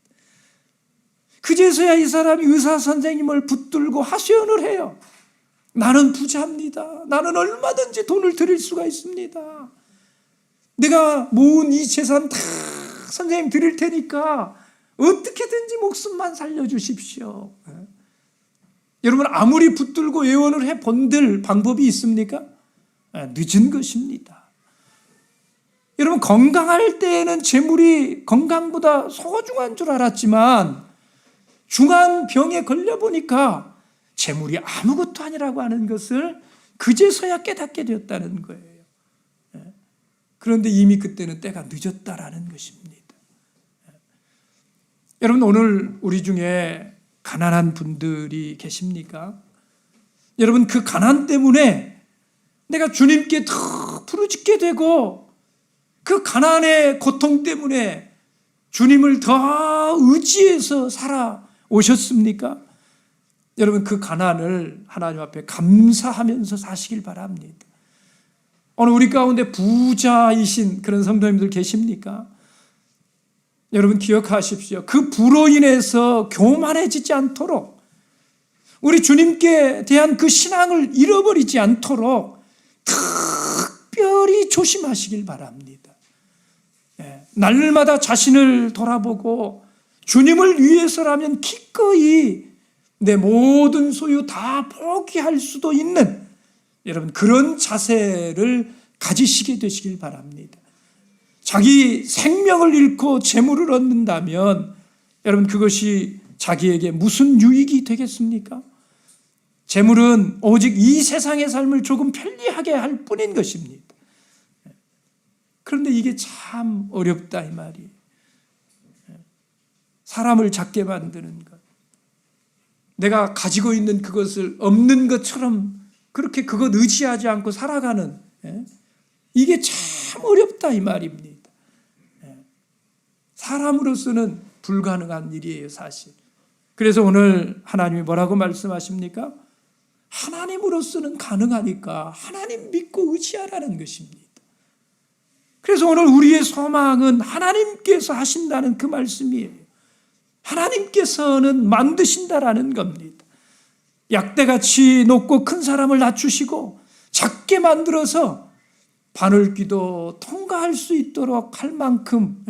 그제서야 이 사람이 의사 선생님을 붙들고 하소연을 해요. 나는 부자입니다. 나는 얼마든지 돈을 드릴 수가 있습니다. 내가 모은 이 재산 다 선생님 드릴 테니까 어떻게든지 목숨만 살려주십시오. 여러분, 아무리 붙들고 예언을 해본들 방법이 있습니까? 늦은 것입니다. 여러분, 건강할 때에는 재물이 건강보다 소중한 줄 알았지만 중한 병에 걸려보니까 재물이 아무것도 아니라고 하는 것을 그제서야 깨닫게 되었다는 거예요. 그런데 이미 그때는 때가 늦었다라는 것입니다. 여러분, 오늘 우리 중에 가난한 분들이 계십니까? 여러분, 그 가난 때문에 내가 주님께 더 부르짖게 되고 그 가난의 고통 때문에 주님을 더 의지해서 살아오셨습니까? 여러분, 그 가난을 하나님 앞에 감사하면서 사시길 바랍니다. 오늘 우리 가운데 부자이신 그런 성도님들 계십니까? 여러분 기억하십시오. 그 부로 인해서 교만해지지 않도록, 우리 주님께 대한 그 신앙을 잃어버리지 않도록 특별히 조심하시길 바랍니다. 날마다 자신을 돌아보고 주님을 위해서라면 기꺼이 내 모든 소유 다 포기할 수도 있는 여러분 그런 자세를 가지시게 되시길 바랍니다. 자기 생명을 잃고 재물을 얻는다면 여러분 그것이 자기에게 무슨 유익이 되겠습니까? 재물은 오직 이 세상의 삶을 조금 편리하게 할 뿐인 것입니다. 그런데 이게 참 어렵다 이 말이에요. 사람을 작게 만드는 것, 내가 가지고 있는 그것을 없는 것처럼 그렇게 그것 의지하지 않고 살아가는, 이게 참 어렵다 이 말입니다. 사람으로서는 불가능한 일이에요, 사실. 그래서 오늘 하나님이 뭐라고 말씀하십니까? 하나님으로서는 가능하니까 하나님 믿고 의지하라는 것입니다. 그래서 오늘 우리의 소망은 하나님께서 하신다는 그 말씀이에요. 하나님께서는 만드신다라는 겁니다. 약대같이 높고 큰 사람을 낮추시고 작게 만들어서 바늘귀도 통과할 수 있도록 할 만큼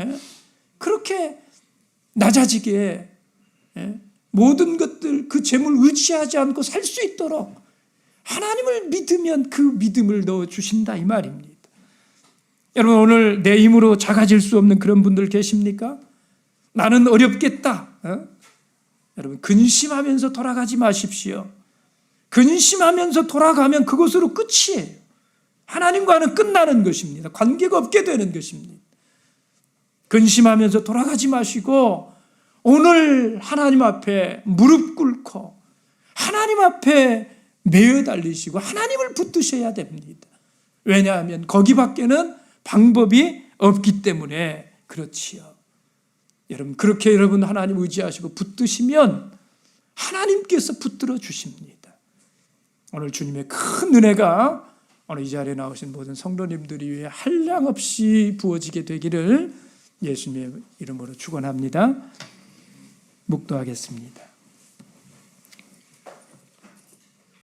그렇게 낮아지게 모든 것들 그 재물 의지하지 않고 살 수 있도록 하나님을 믿으면 그 믿음을 넣어주신다 이 말입니다. 여러분 오늘 내 힘으로 작아질 수 없는 그런 분들 계십니까? 나는 어렵겠다. 여러분 근심하면서 돌아가지 마십시오. 근심하면서 돌아가면 그것으로 끝이에요. 하나님과는 끝나는 것입니다. 관계가 없게 되는 것입니다. 근심하면서 돌아가지 마시고 오늘 하나님 앞에 무릎 꿇고 하나님 앞에 매어 달리시고 하나님을 붙드셔야 됩니다. 왜냐하면 거기밖에는 방법이 없기 때문에 그렇지요. 여러분 그렇게 여러분 하나님 의지하시고 붙드시면 하나님께서 붙들어 주십니다. 오늘 주님의 큰 은혜가 오늘 이 자리에 나오신 모든 성도님들이 위해 한량없이 부어지게 되기를 예수님의 이름으로 축원합니다. 묵도하겠습니다.